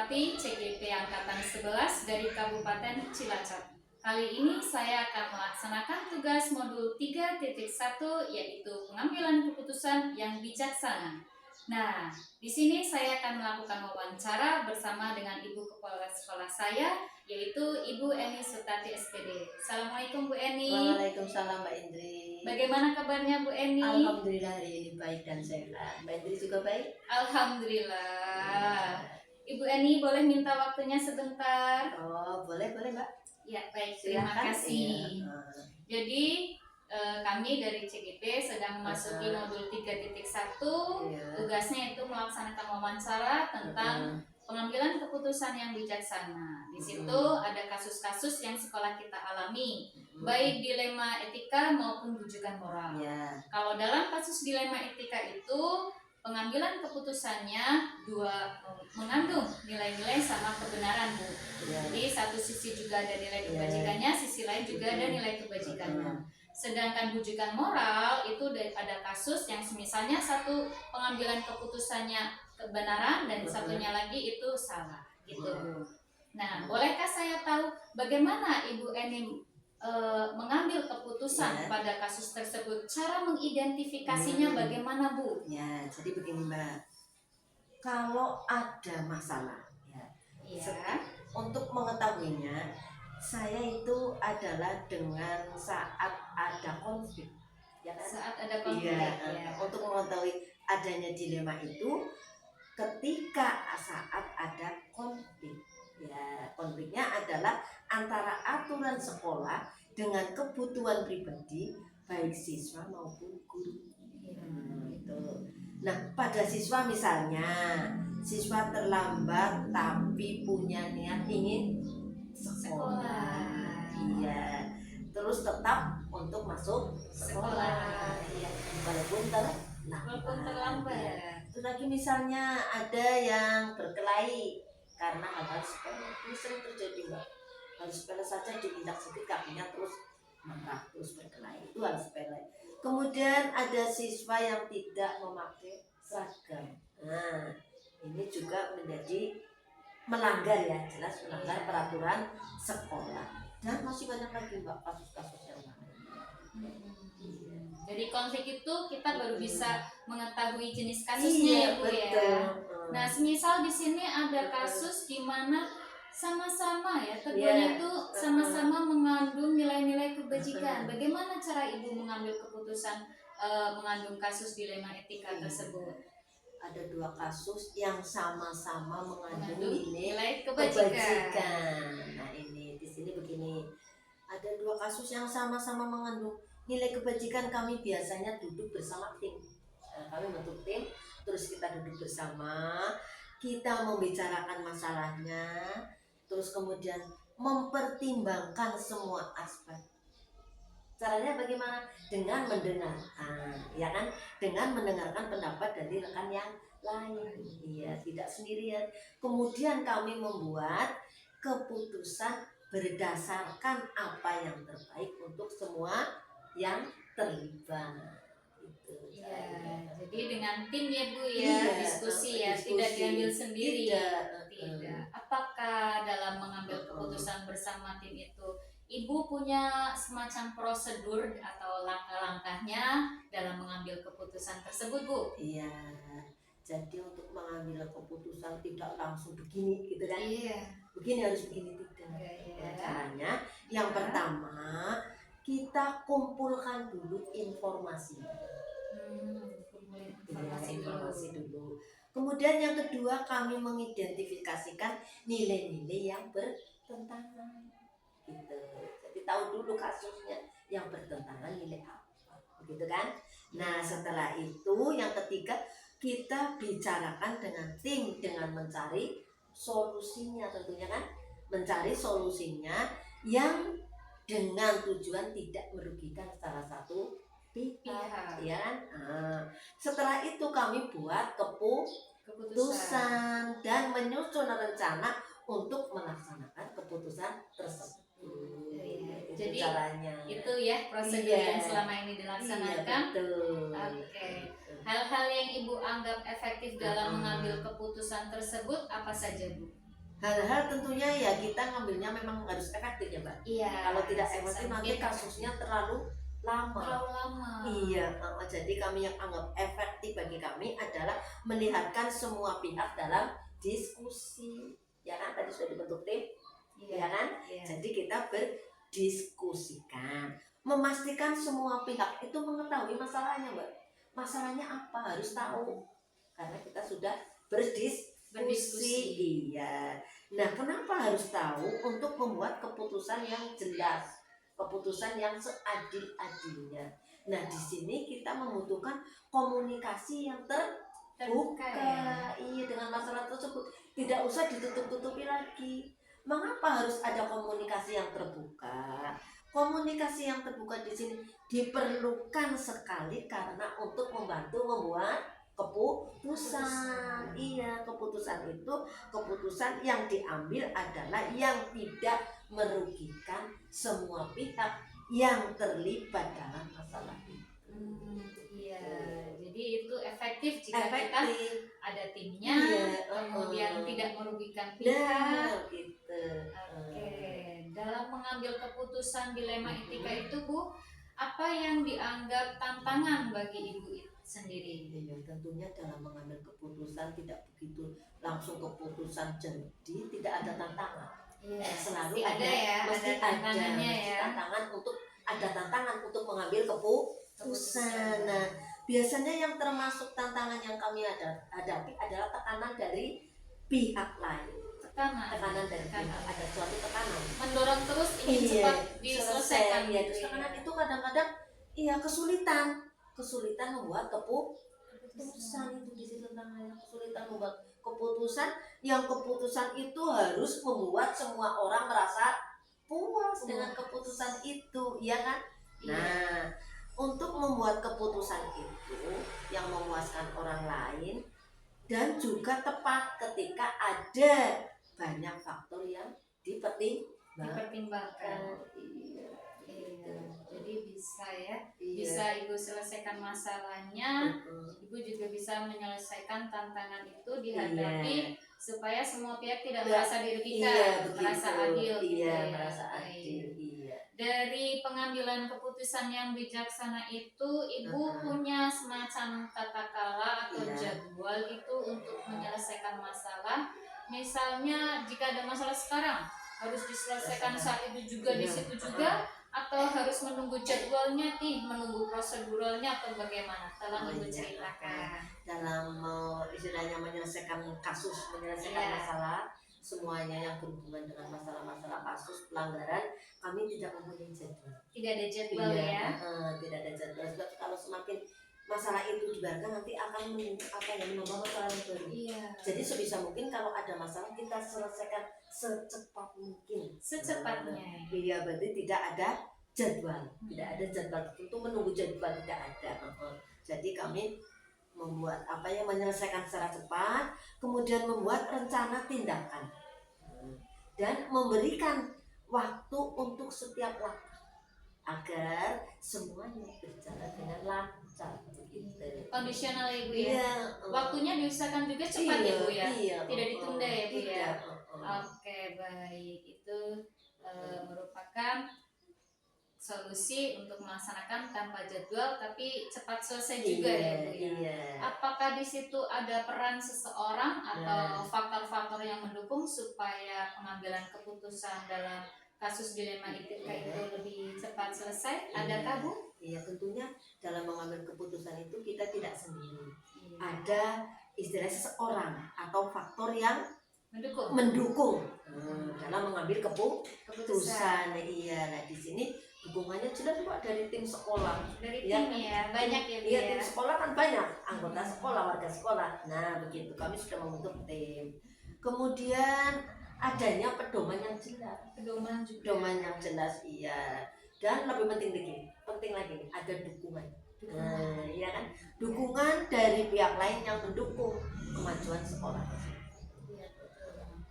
Siswati CGP Angkatan 11 dari Kabupaten Cilacap. Kali ini saya akan melaksanakan tugas modul 3.1 yaitu pengambilan keputusan yang bijaksana. Nah, di sini saya akan melakukan wawancara bersama dengan Ibu Kepala Sekolah saya, yaitu Ibu Eni Sutati SPD. Assalamualaikum Bu Eni. Waalaikumsalam Mbak Indri. Bagaimana kabarnya Bu Eni? Alhamdulillah hari ini baik dan sehat. Mbak Indri juga baik? Alhamdulillah. Ibu Eni boleh minta waktunya sebentar? Oh, boleh Mbak. Ya, baik. Terima kasih. Ya. Jadi kami dari CGP sedang memasuki modul 3.1. Ya. Tugasnya itu melaksanakan wawancara tentang pengambilan keputusan yang bijaksana. Di situ ada kasus-kasus yang sekolah kita alami, baik dilema etika maupun rujukan moral. Ya. Kalau dalam kasus dilema etika itu pengambilan keputusannya mengandung nilai-nilai sama kebenaran, Bu. Ya. Jadi satu sisi juga ada nilai kebajikannya, sisi lain juga ada nilai kebajikannya. Sedangkan rujukan moral itu ada kasus yang misalnya satu pengambilan keputusannya kebenaran dan satunya lagi itu salah, gitu. Nah, bolehkah saya tahu bagaimana Ibu Eni mengambil keputusan pada kasus tersebut? Cara mengidentifikasinya bagaimana, Bu? Ya, jadi begini Mbak. Kalau ada masalah, untuk mengetahuinya, saya itu adalah dengan saat ada konflik. Ya kan? Saat ada konflik. Untuk mengetahui adanya dilema itu ketika saat ada konflik. Ya, konfliknya adalah antara aturan sekolah dengan kebutuhan pribadi baik siswa maupun guru. Itu. Nah, pada siswa misalnya, siswa terlambat tapi punya niat ingin sekolah. Iya. Terus tetap untuk masuk sekolah. Iya. Walaupun terlambat. Itu lagi misalnya ada yang berkelahi karena hal-hal sepele. Ini sering terjadi Mbak. Hal sepele saja diinjak sedikit kakinya terus marah, terus berkelahi. Itu hal sepele. Kemudian ada siswa yang tidak memakai seragam. Nah, ini juga menjadi melanggar ya, jelas melanggar peraturan sekolah. Dan masih banyak lagi Mbak kasus-kasus yang lain. Jadi konflik itu kita baru bisa mengetahui jenis kasusnya, Bu ya. Nah, semisal di sini ada kasus di mana sama-sama ya, keduanya itu sama-sama mengandung nilai-nilai kebajikan. Bagaimana cara Ibu mengambil keputusan mengandung kasus dilema etika tersebut? Ada dua kasus yang sama-sama mengandung nilai kebajikan. Nah, ini di sini begini. Ada dua kasus yang sama-sama mengandung nilai kebajikan, kami biasanya duduk bersama tim. Kami bentuk tim, terus kita duduk bersama, kita membicarakan masalahnya, terus kemudian mempertimbangkan semua aspek. Caranya bagaimana? Dengan mendengarkan, ya kan? Dengan mendengarkan pendapat dari rekan yang lain. Iya, tidak sendirian. Kemudian kami membuat keputusan berdasarkan apa yang terbaik untuk semua yang terlibat. Jadi dengan tim ya Bu ya, diskusi ya, tidak diambil sendiri. Tidak. Apakah dalam mengambil keputusan bersama tim itu Ibu punya semacam prosedur atau langkah-langkahnya dalam mengambil keputusan tersebut, Bu? Iya. Jadi untuk mengambil keputusan tidak langsung begini gitu kan? Iya. Begini harus begini tidak. Caranya yang pertama kita kumpulkan dulu informasi. Informasi dulu. Kemudian yang kedua kami mengidentifikasikan nilai-nilai yang bertentangan. Gitu. Jadi tahu dulu kasusnya yang bertentangan nilai apa, begitu kan? Nah, setelah itu yang ketiga kita bicarakan dengan tim dengan mencari solusinya tentunya kan, mencari solusinya yang dengan tujuan tidak merugikan salah satu pihak, ya kan? Nah, setelah itu kami buat keputusan dan menyusun rencana untuk melaksanakan keputusan tersebut. Jadi caranya. Itu ya prosedur yang selama ini dilaksanakan. Oke. Hal-hal yang Ibu anggap efektif dalam mengambil keputusan tersebut apa saja, Bu? hal-hal tentunya ya kita ngambilnya memang harus efektif ya Mbak. Iya. Kalau tidak efektif sebisa nanti mungkin kasusnya terlalu lama. terlalu lama. Iya, jadi kami yang anggap efektif bagi kami adalah melihatkan semua pihak dalam diskusi. Ya kan tadi sudah dibentuk tim, ya kan? Iya. Jadi kita berdiskusikan, memastikan semua pihak itu mengetahui masalahnya, Mbak. Masalahnya apa harus tahu, karena kita sudah berdiskusi. Iya. Nah, kenapa harus tahu? Untuk membuat keputusan yang jelas, keputusan yang seadil-adilnya. Nah, di sini kita membutuhkan komunikasi yang terbuka. ya. Iya, dengan masalah tersebut tidak usah ditutup-tutupi lagi. Mengapa harus ada komunikasi yang terbuka? Komunikasi yang terbuka di sini diperlukan sekali karena untuk membantu membuat keputusan. Iya, keputusan itu keputusan yang diambil adalah yang tidak merugikan semua pihak yang terlibat dalam masalah itu. Iya, jadi itu efektif jika kita ada timnya, kemudian tidak merugikan pihak. Gitu. Oke, dalam mengambil keputusan dilema etika itu Bu, apa yang dianggap tantangan bagi Ibu sendiri? Ya, tentunya dalam mengambil keputusan tidak begitu langsung keputusan jadi tidak ada tantangan. Iya, Selalu ada ya, mesti ada tantangannya ya. Ada tantangan untuk mengambil keputusan. Nah, biasanya yang termasuk tantangan yang kami hadapi adalah tekanan dari pihak lain. Tekanan dari pihak, ada suatu tekanan. Mendorong terus ingin cepat diselesaikan. Ya, terus tekanan itu kadang-kadang kesulitan membuat keputusan itu di situ tantangannya, kesulitan membuat keputusan yang keputusan itu harus membuat semua orang merasa puas dengan keputusan itu, ya kan? Nah, untuk membuat keputusan itu yang memuaskan orang lain dan juga tepat ketika ada banyak faktor yang dipertimbangkan. Iya. Jadi bisa Ibu selesaikan masalahnya, Ibu juga bisa menyelesaikan tantangan itu dihadapi supaya semua pihak tidak merasa dirugikan, merasa adil. Merasa adil. Dari pengambilan keputusan yang bijaksana itu, Ibu punya semacam tata kala atau jadwal itu untuk menyelesaikan masalah. Misalnya jika ada masalah sekarang harus diselesaikan saat itu juga di situ juga, atau harus menunggu jadwalnya menunggu proseduralnya atau bagaimana? Tolong Ibu ceritakan. Dalam istilahnya menyelesaikan kasus, masalah, semuanya yang berhubungan dengan masalah-masalah kasus pelanggaran, kami tidak mempunyai jadwal. Tidak ada jadwal ya? Tidak ada jadwal. Sebab kalau semakin masalah itu dibiarkan nanti akan menambah masalah yang baru. Jadi sebisa mungkin kalau ada masalah kita selesaikan secepat mungkin. Secepatnya. Iya, berarti tidak ada jadwal. Tidak ada jadwal tertentu, menunggu jadwal tidak ada. Jadi kami membuat menyelesaikan secara cepat, kemudian membuat rencana tindakan dan memberikan waktu untuk setiap waktu agar semuanya berjalan dengan lancar. Kondisional ya Bu ya. Waktunya diusahakan juga cepat ya Bu ya. Tidak ditunda ya Bu ya. Oke, baik. Itu merupakan solusi untuk melaksanakan tanpa jadwal tapi cepat selesai juga ya Bu ya. Apakah di situ ada peran seseorang atau faktor-faktor yang mendukung supaya pengambilan keputusan dalam kasus dilema etika itu lebih cepat selesai? Adakah Bu? Iya, tentunya dalam mengambil keputusan itu kita tidak sendiri. Ada istilah seseorang atau faktor yang mendukung dalam mengambil keputusan. Nah di sini dukungannya jelas Pak dari tim sekolah. Dari tim ya, banyak ya. Iya, tim sekolah kan banyak, anggota sekolah, warga sekolah. Nah begitu kami sudah membentuk tim. Kemudian adanya pedoman yang jelas. Pedoman yang jelas, iya. Dan lebih penting lagi ada dukungan. Nah, iya kan? Dukungan dari pihak lain yang mendukung kemajuan sekolah.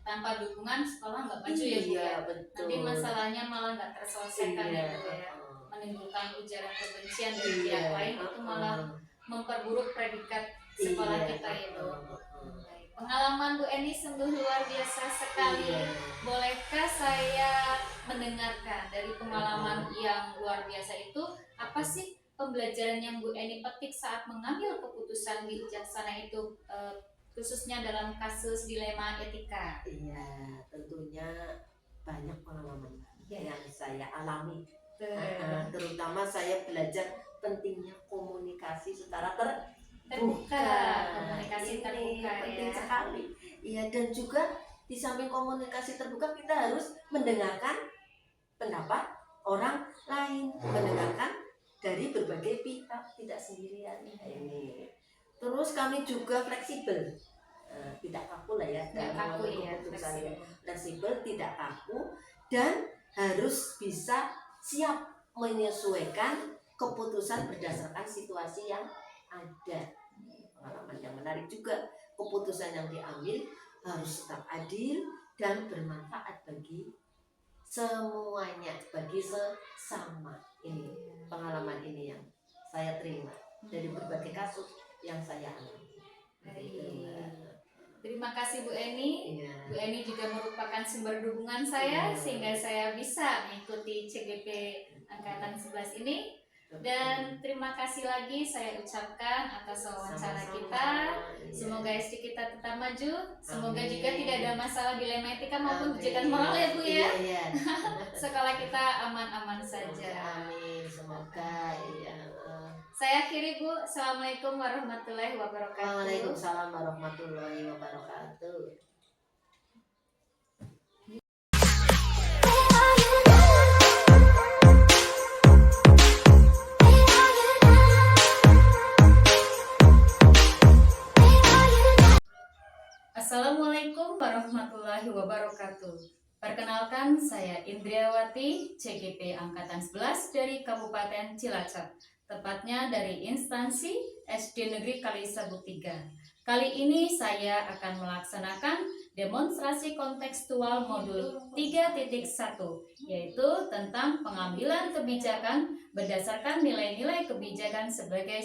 Tanpa dukungan sekolah nggak maju ya Bu ya. Betul. Nanti masalahnya malah nggak terselesaikan ya Bu ya. Menimbulkan ujaran kebencian dari pihak lain itu malah memperburuk predikat sekolah kita itu. Pengalaman Bu Eni sungguh luar biasa sekali. Iya. Bolehkah saya mendengarkan dari pengalaman yang luar biasa itu, apa sih pembelajaran yang Bu Eni petik saat mengambil keputusan bijaksana itu, khususnya dalam kasus dilema etika? Iya, tentunya banyak pengalaman Ya. yang saya alami. Ter- Terutama saya belajar pentingnya komunikasi secara terbuka, komunikasi Ini terbuka penting ya. sekali. Iya, dan juga di samping komunikasi terbuka kita harus mendengarkan pendapat orang lain, mendengarkan dari berbagai pihak, tidak sendirian. Ini. Terus kami juga fleksibel, tidak kaku lah ya, Nggak dalam kaku mengambil ya, keputusan. fleksibel. Fleksibel, tidak kaku, dan harus bisa siap menyesuaikan keputusan berdasarkan situasi yang ada. Pengalaman yang menarik juga, keputusan yang diambil harus tetap adil dan bermanfaat bagi semuanya, bagi sesama. Ini pengalaman ini yang saya terima dari berbagai kasus yang saya alami. Baik. Terima kasih Bu Eni. Iya. Bu Eni juga merupakan sumber dukungan saya Iya. sehingga saya bisa mengikuti CGP Angkatan 11 ini. Dan terima kasih lagi saya ucapkan atas wawancara Sama-sama. kita. Iya. Semoga SD kita tetap maju. Semoga Amin. juga tidak ada masalah dilema etika maupun Amin. bisikan moral ya Bu ya. Iya. Sekolah kita aman-aman saja. Amin, semoga iya. Saya akhiri Bu. Assalamualaikum warahmatullahi wabarakatuh. Waalaikumsalam warahmatullahi wabarakatuh. Assalamualaikum warahmatullahi wabarakatuh. Perkenalkan, saya Indriawati, CGP Angkatan 11 dari Kabupaten Cilacap, tepatnya dari instansi SD Negeri Kalisabuk 3. Kali ini saya akan melaksanakan demonstrasi kontekstual modul 3.1, yaitu tentang pengambilan kebijakan berdasarkan nilai-nilai kebijakan sebagai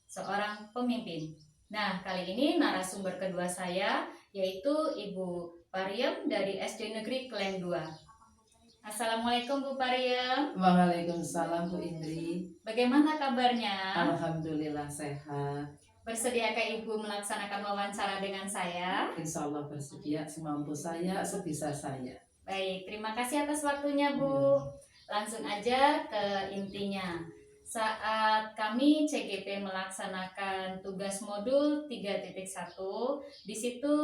seorang pemimpin. Nah, kali ini narasumber kedua saya yaitu Ibu Pariem dari SD Negeri Kleng 2. Assalamualaikum Bu Pariem. Waalaikumsalam Bu Indri. Bagaimana kabarnya? Alhamdulillah sehat. Bersediakah Ibu melaksanakan wawancara dengan saya? Insya Allah bersedia semampu saya, sebisa saya. Baik, terima kasih atas waktunya Bu. Langsung aja ke intinya. Saat kami CGP melaksanakan tugas modul 3.1, di situ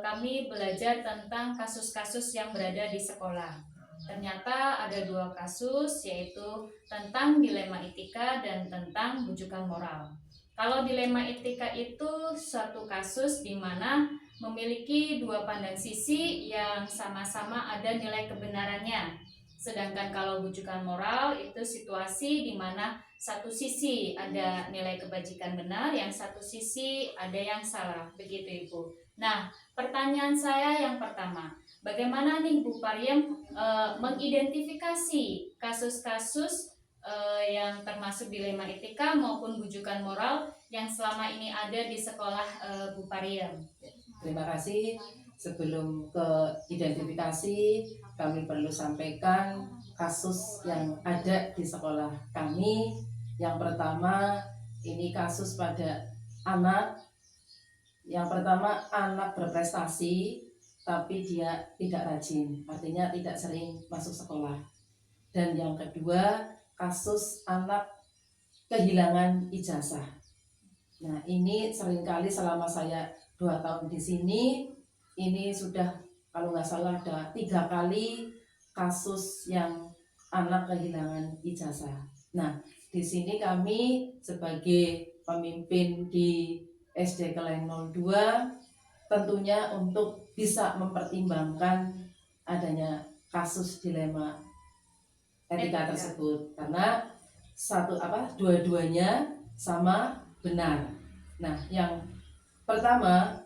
kami belajar tentang kasus-kasus yang berada di sekolah. Ternyata ada 2 kasus, yaitu tentang dilema etika dan tentang bujukan moral. Kalau dilema etika itu suatu kasus di mana memiliki 2 pandang sisi yang sama-sama ada nilai kebenarannya. Sedangkan kalau bujukan moral itu situasi di mana satu sisi ada nilai kebajikan benar, yang satu sisi ada yang salah. Begitu Ibu. Nah, pertanyaan saya yang pertama, bagaimana nih Bu Pariem mengidentifikasi kasus-kasus yang termasuk dilema etika maupun bujukan moral yang selama ini ada di sekolah Bu Pariem? Terima kasih. Sebelum ke identifikasi, kami perlu sampaikan kasus yang ada di sekolah kami. Yang pertama, ini kasus pada anak. Yang pertama, anak berprestasi tapi dia tidak rajin, artinya tidak sering masuk sekolah. Dan yang kedua, kasus anak kehilangan ijazah. Nah, ini seringkali selama saya 2 tahun di sini, ini sudah kalau nggak salah ada 3 kali kasus yang anak kehilangan ijazah. Nah, di sini kami sebagai pemimpin di SD Kleng 02 tentunya untuk bisa mempertimbangkan adanya kasus dilema etika tersebut, karena dua-duanya sama benar. Nah, yang pertama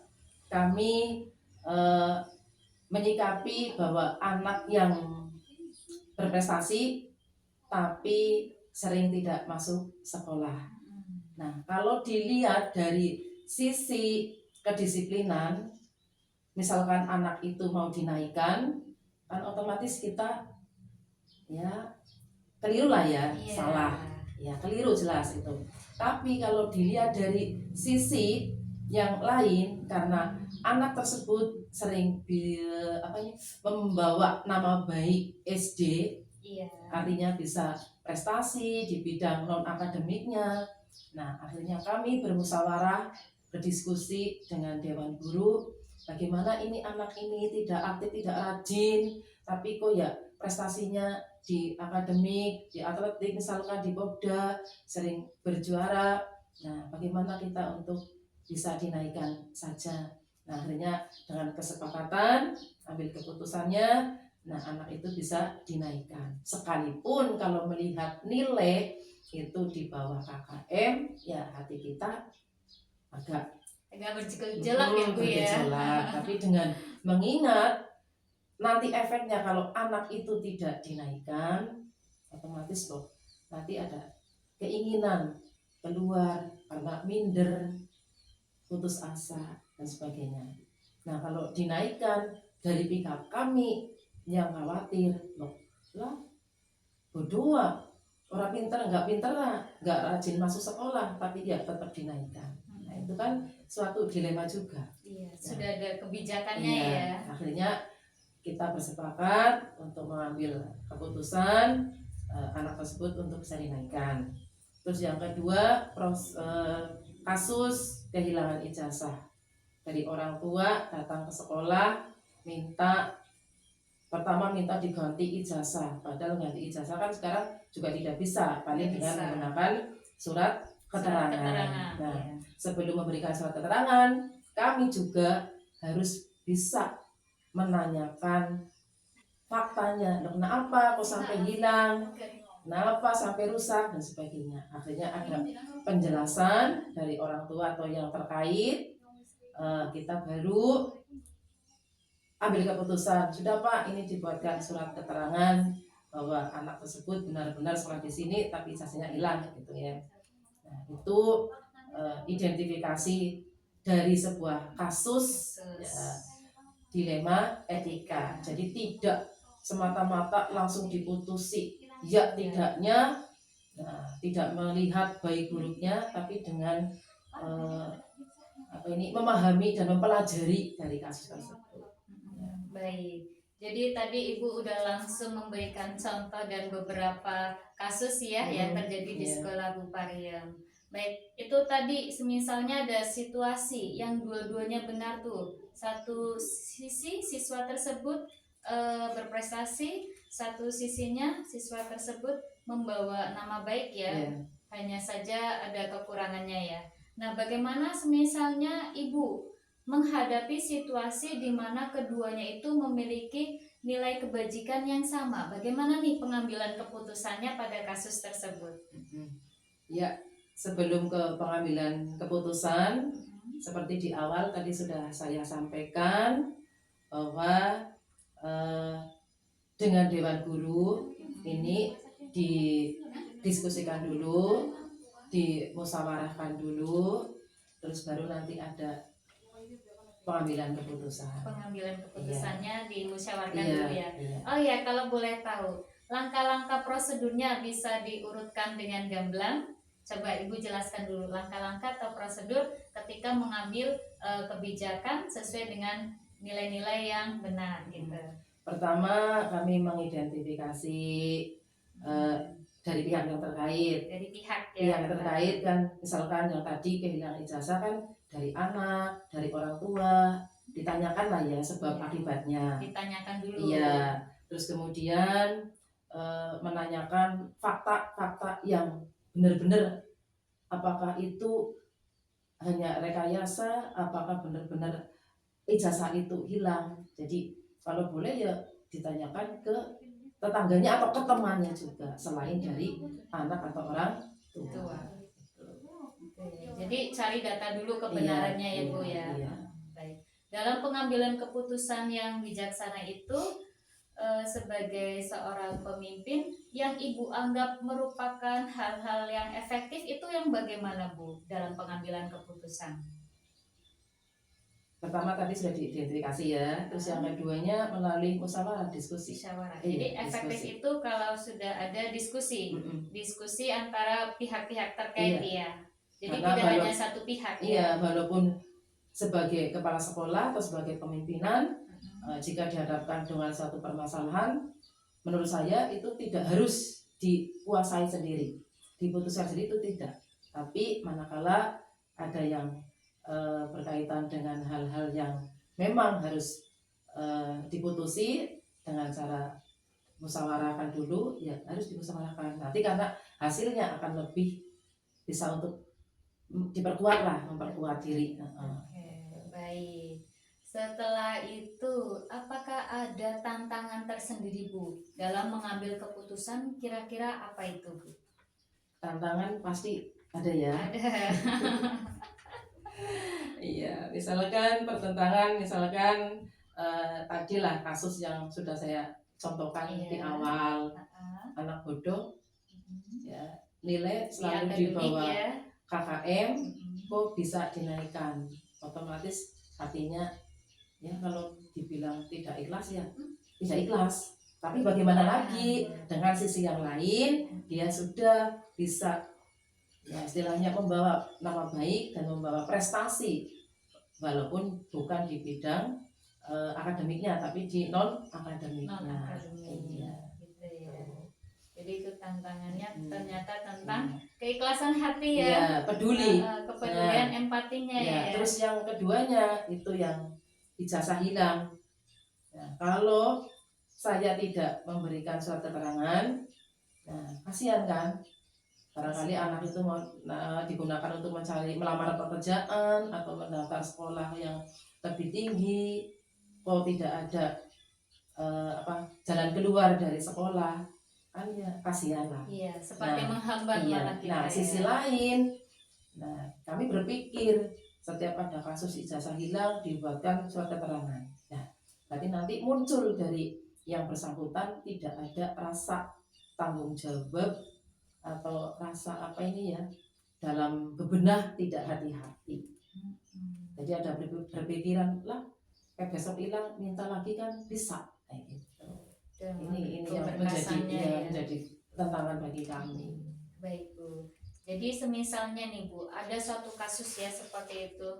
kami menyikapi bahwa anak yang berprestasi tapi sering tidak masuk sekolah. Nah, kalau dilihat dari sisi kedisiplinan, misalkan anak itu mau dinaikkan, kan otomatis kita ya keliru lah ya, Iya. salah ya, keliru jelas itu. Tapi kalau dilihat dari sisi yang lain, karena anak tersebut sering membawa nama baik SD, Iya. artinya bisa prestasi di bidang non akademiknya. Nah, akhirnya kami bermusyawarah, berdiskusi dengan Dewan Guru, bagaimana ini anak ini tidak aktif, tidak rajin, tapi kok ya prestasinya di akademik, di atletik, misalkan di Popda, sering berjuara. Nah, bagaimana kita untuk bisa dinaikkan saja. Nah, akhirnya dengan kesepakatan, ambil keputusannya, nah anak itu bisa dinaikkan. Sekalipun kalau melihat nilai itu di bawah KKM, ya hati kita agak bergejolak ya Bu ya. bergejolak. Tapi dengan mengingat nanti efeknya kalau anak itu tidak dinaikkan, otomatis loh nanti ada keinginan keluar karena minder, putus asa dan sebagainya. Nah, kalau dinaikkan dari pihak kami yang khawatir, loh lah bodoh, orang pintar nggak rajin masuk sekolah tapi dia tetap dinaikkan. Nah, itu kan suatu dilema juga. Iya, sudah ada kebijakannya Iya, ya. akhirnya kita bersepakat untuk mengambil keputusan anak tersebut untuk bisa dinaikkan. Terus yang kedua, kasus kehilangan ijazah dari orang tua datang ke sekolah pertama minta diganti ijazah, padahal ganti ijazah kan sekarang juga tidak bisa, paling dengan menggunakan surat keterangan. Nah, sebelum memberikan surat keterangan, kami juga harus bisa menanyakan faktanya, kenapa kok sampai hilang, kenapa sampai rusak dan sebagainya. Akhirnya ada penjelasan dari orang tua atau yang terkait, kita baru ambil keputusan. Sudah Pak, ini dibuatkan surat keterangan bahwa anak tersebut benar-benar sekolah di sini tapi ijazahnya hilang gitu ya. Nah, itu identifikasi dari sebuah kasus dilema etika. Jadi tidak semata-mata langsung diputusi ya tidaknya, tidak melihat baik buruknya, tapi dengan memahami dan mempelajari dari kasus tersebut. Baik, jadi tadi Ibu udah langsung memberikan contoh dan beberapa kasus ya yang terjadi di sekolah Bu Pariem. Baik, itu tadi semisalnya ada situasi yang dua-duanya benar tuh. Satu sisi siswa tersebut berprestasi, satu sisinya siswa tersebut membawa nama baik ya. Hanya saja ada kekurangannya ya. Nah, bagaimana semisalnya Ibu menghadapi situasi di mana keduanya itu memiliki nilai kebajikan yang sama? Bagaimana nih pengambilan keputusannya pada kasus tersebut? Ya, sebelum ke pengambilan keputusan, seperti di awal tadi sudah saya sampaikan bahwa dengan Dewan Guru ini didiskusikan dulu, dimusyawarahkan dulu, terus baru nanti ada pengambilan keputusan. Pengambilan keputusannya dimusyawarahkan dulu ya. Oh ya, kalau boleh tahu, langkah-langkah prosedurnya bisa diurutkan dengan gamblang. Coba Ibu jelaskan dulu langkah-langkah atau prosedur ketika mengambil kebijakan sesuai dengan nilai-nilai yang benar gitu. Pertama, kami mengidentifikasi dari pihak yang terkait. Dari pihak yang terkait kan, misalkan yang tadi kehilangan ijazah kan dari anak, dari orang tua, ditanyakan lah ya sebab akibatnya. Ditanyakan dulu. Iya, terus kemudian menanyakan fakta-fakta yang benar-benar, apakah itu hanya rekayasa, apakah benar-benar ijazah itu hilang. Jadi kalau boleh ya ditanyakan ke tetangganya atau ke temannya juga selain dari anak atau orang tua. Jadi cari data dulu kebenarannya ya Bu ya. Baik. Dalam pengambilan keputusan yang bijaksana itu sebagai seorang pemimpin yang Ibu anggap merupakan hal-hal yang efektif itu yang bagaimana Bu dalam pengambilan keputusan? pertama tadi sudah diidentifikasi ya, terus yang keduanya melalui musyawarah diskusi. Musyawarah. Iya, Jadi efektif diskusi. itu kalau sudah ada diskusi, Mm-mm. diskusi antara pihak-pihak terkait ya. Jadi Karena tidak hanya satu pihak Iya, ya. walaupun sebagai kepala sekolah atau sebagai pemimpinan, jika dihadapkan dengan suatu permasalahan, menurut saya itu tidak harus dikuasai sendiri, diputuskan sendiri itu tidak. Tapi manakala ada yang berkaitan dengan hal-hal yang memang harus diputusi dengan cara musyawarahkan dulu, ya harus dimusyawarahkan. Nanti karena hasilnya akan lebih bisa untuk diperkuat lah, memperkuat diri. Oke, baik. Setelah itu, apakah ada tantangan tersendiri Bu dalam mengambil keputusan? Kira-kira apa itu Bu? Tantangan pasti ada ya. Ada. Iya, misalkan pertentangan, misalkan tadi lah kasus yang sudah saya contohkan di Iya. awal, anak bodoh, ya nilai Di selalu di akademik bawah ya. KKM, kok bisa dinaikkan? Otomatis hatinya, ya kalau dibilang tidak ikhlas ya tidak ikhlas. Tapi bagaimana lagi dengan sisi yang lain, dia sudah bisa ya istilahnya membawa nama baik dan membawa prestasi walaupun bukan di bidang akademiknya tapi di non akademiknya. Iya. Gitu ya. Jadi itu tantangannya ternyata tentang keikhlasan hati ya. Iya, peduli. Kepedulian empatinya ya. Terus yang keduanya itu yang ijazah hilang. Nah, kalau saya tidak memberikan surat keterangan, nah kasihan kan? Barangkali anak itu mau digunakan untuk melamar pekerjaan atau mendaftar sekolah yang lebih tinggi, kok tidak ada jalan keluar dari sekolah, kan ya kasihan lah. Iya, seperti menghambat malah kita. Nah, sisi lain, nah kami berpikir setiap ada kasus ijazah hilang dibuatkan surat keterangan. Nah, berarti nanti muncul dari yang bersangkutan tidak ada rasa tanggung jawab atau rasa dalam bebenah tidak hati-hati. Jadi ada berpikiran lah kayak besok hilang minta lagi kan bisa kayak gitu. Ini yang menjadi tantangan bagi kami. Baik Bu. Jadi semisalnya nih Bu, ada suatu kasus ya seperti itu.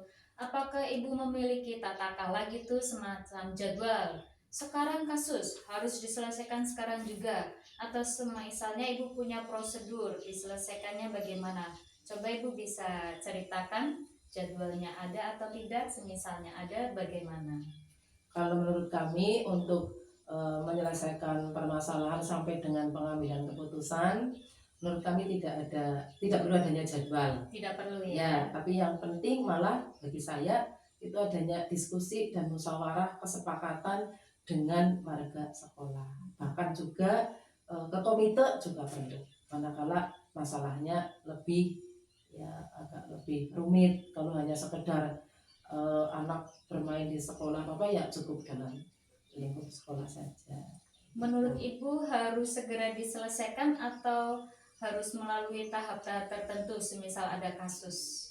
Apakah Ibu memiliki tata cara gitu semacam jadwal? Sekarang kasus harus diselesaikan sekarang juga, atau misalnya Ibu punya prosedur diselesaikannya bagaimana? Coba Ibu bisa ceritakan jadwalnya ada atau tidak, semisalnya ada bagaimana? Kalau menurut kami untuk menyelesaikan permasalahan sampai dengan pengambilan keputusan, menurut kami tidak perlu adanya jadwal. Tidak perlu ya. Tapi yang penting malah bagi saya itu adanya diskusi dan musyawarah kesepakatan dengan warga sekolah. Bahkan juga ke komite juga perlu. Manakala masalahnya agak lebih rumit, kalau hanya sekedar anak bermain di sekolah ya cukup dalam lingkup sekolah saja. Menurut Ibu harus segera diselesaikan atau harus melalui tahap-tahap tertentu semisal ada kasus?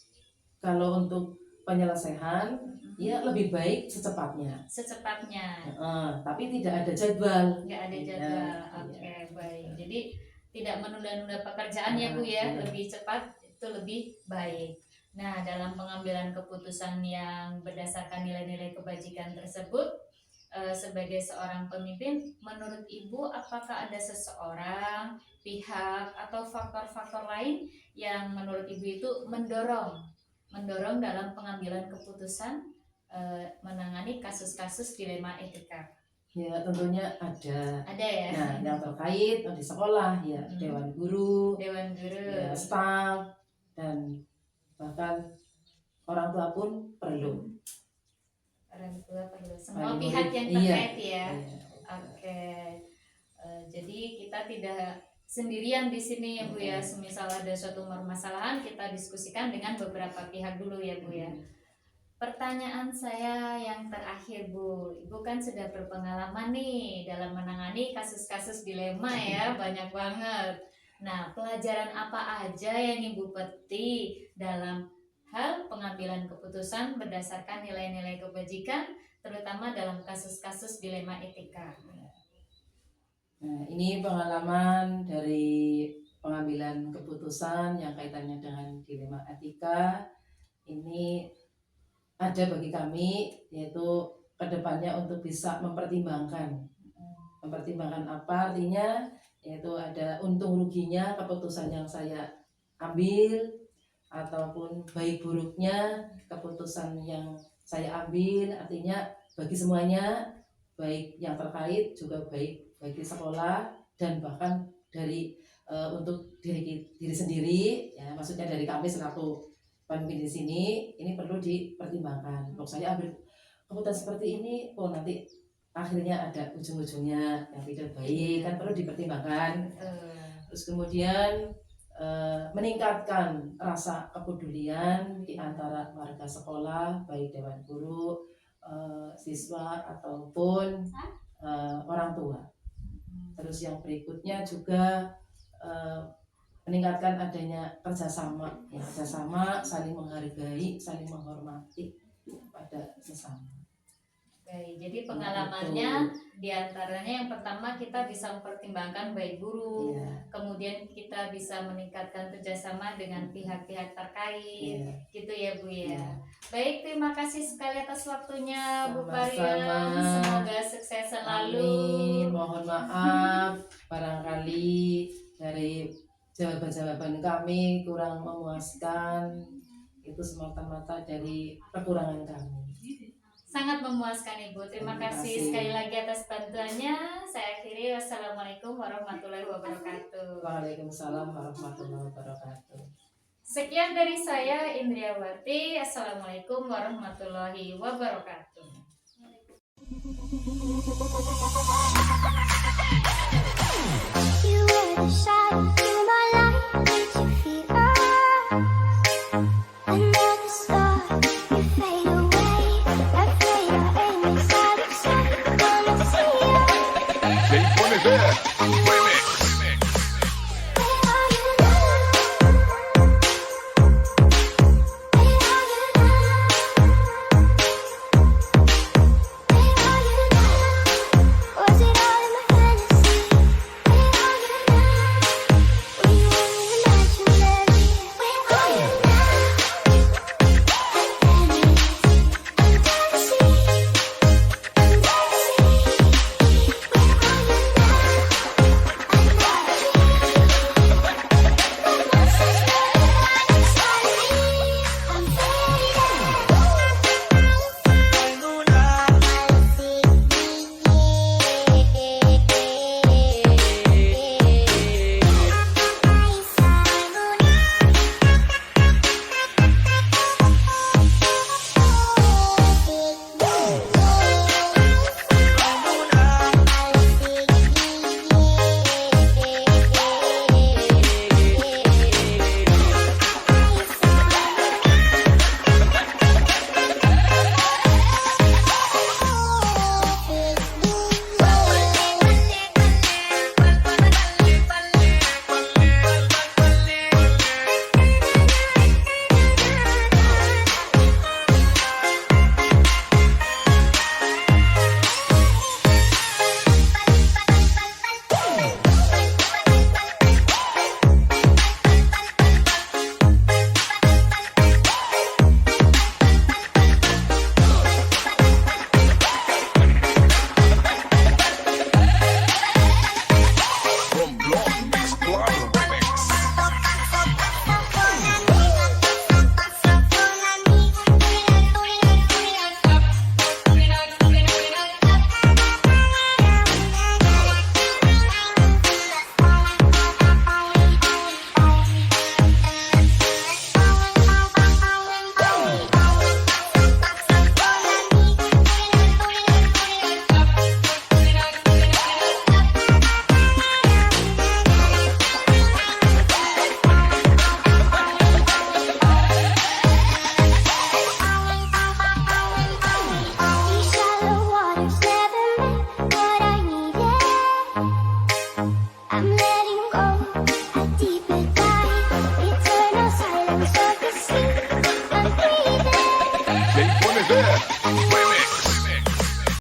Kalau untuk penyelesaian ya lebih baik secepatnya. Tapi tidak ada jadwal. Nggak ada jadwal. Oke, baik. Jadi tidak menunda-nunda pekerjaan ya Bu ya, lebih cepat itu lebih baik. Nah, dalam pengambilan keputusan yang berdasarkan nilai-nilai kebajikan tersebut, sebagai seorang pemimpin, menurut Ibu apakah ada seseorang, pihak, atau faktor-faktor lain yang menurut Ibu itu mendorong dalam pengambilan keputusan menangani kasus-kasus dilema etika? Ya tentunya ada. Ada ya. Nah yang terkait di sekolah ya dewan guru, ya, staf dan bahkan orang tua pun perlu. Orang tua perlu. Semua pihak yang terkait ya. Oke. Jadi kita tidak sendirian di sini ya Bu ya. Semisal ada suatu permasalahan kita diskusikan dengan beberapa pihak dulu ya Bu ya. Pertanyaan saya yang terakhir Bu, Ibu kan sudah berpengalaman nih dalam menangani kasus-kasus dilema ya, banyak banget. Nah, pelajaran apa aja yang Ibu petik dalam hal pengambilan keputusan berdasarkan nilai-nilai kebajikan, terutama dalam kasus-kasus dilema etika. Nah, ini pengalaman dari pengambilan keputusan yang kaitannya dengan dilema etika. Ini ada bagi kami, yaitu kedepannya untuk bisa mempertimbangkan apa artinya, yaitu ada untung ruginya keputusan yang saya ambil, ataupun baik buruknya keputusan yang saya ambil. Artinya bagi semuanya, baik yang terkait juga baik bagi sekolah, dan bahkan dari untuk diri sendiri, ya, maksudnya dari kami selaku pemimpin di sini, ini perlu dipertimbangkan. Kalau saya ambil keputusan seperti ini, nanti akhirnya ada ujung-ujungnya yang tidak baik, kan perlu dipertimbangkan. Terus kemudian meningkatkan rasa kepedulian di antara warga sekolah, baik dewan guru, siswa ataupun orang tua. Terus yang berikutnya juga meningkatkan adanya kerjasama, saling menghargai, saling menghormati pada sesama. Oke, jadi pengalamannya diantaranya yang pertama kita bisa mempertimbangkan baik guru, kemudian kita bisa meningkatkan kerjasama dengan pihak-pihak terkait, gitu ya Bu ya. Baik, terima kasih sekali atas waktunya Bu Pariam. Semoga sukses selalu. Amin. Mohon maaf barangkali dari jawaban-jawaban kami kurang memuaskan, itu semata-mata dari kekurangan kami. Sangat memuaskan Ibu. Terima kasih sekali lagi atas bantuannya. Saya akhiri. Wassalamualaikum warahmatullahi wabarakatuh. Waalaikumsalam warahmatullahi wabarakatuh. Sekian dari saya, Indriawati. Assalamualaikum warahmatullahi wabarakatuh. You were the shot.